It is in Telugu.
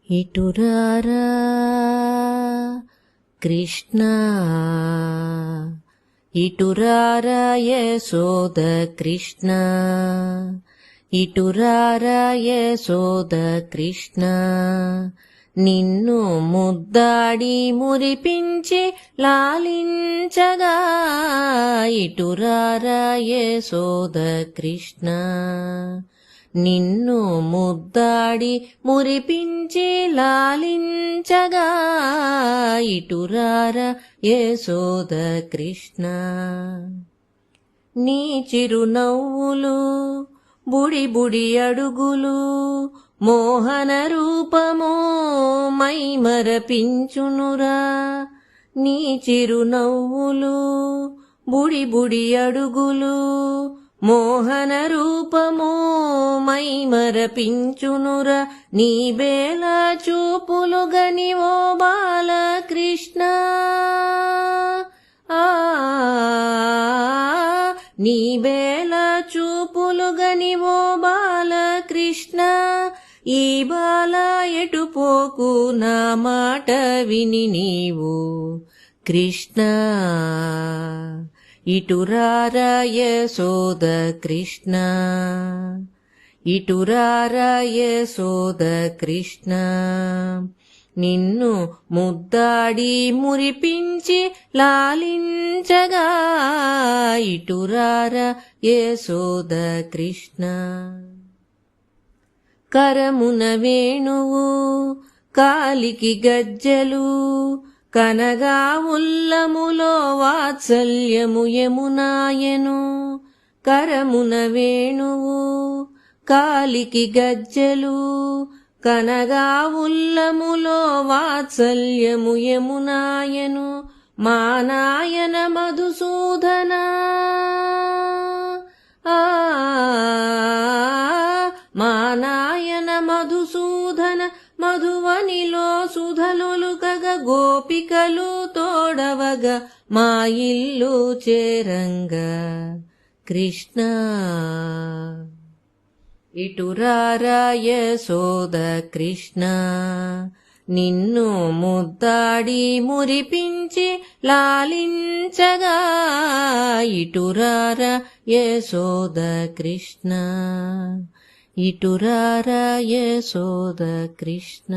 ఇటురారా కృష్ణ, ఇటురారా యశోద కృష్ణ, ఇటురారా యశోద కృష్ణ. నిన్ను ముద్దాడి మురిపించి లాలించగా ఇటురారా యశోద కృష్ణ. నిన్ను ముద్దాడి మురిపించి లాలించగా ఇటురారా యశోద కృష్ణ. నీ చిరునవ్వులు బుడి బుడి అడుగులు మోహన రూపమో మైమరపించునురా. నీ చిరునవ్వులు బుడి బుడి అడుగులు మోహన రూపమో మైమరపించునురా. నీ బేల చూపులు గని ఓ బాలకృష్ణ, నీ బేల చూపులు గని ఓ బాలకృష్ణ. ఈ బాల ఎటుపోకు నా మాట విని నీవు కృష్ణ. ఇటురారా యశోద కృష్ణ, ఇటురారా యశోద కృష్ణ. నిన్ను ముద్దాడి మురిపించి లాలించగా ఇటురారా యశోద కృష్ణ. కరమున వేణువు కాలికి గజ్జలు కనగా ఉల్లములో వాత్సల్యము యమునాయను. కరమున వేణువు కాలికి గజ్జలు కనగా ఉల్లములో వాత్సల్యము యమునాయను. మా నాయన మధుసూదన, మా నాయన మధుసూదన. మధువనిలో సుధలొలుకగ గోపికలు తోడవగా మా ఇల్లు చేరంగా కృష్ణ. ఇటురారా యశోద కృష్ణ. నిన్ను ముద్దాడి మురిపించి లాలించగా ఇటురారా యశోద కృష్ణ, ఇటురారా యశోద కృష్ణ.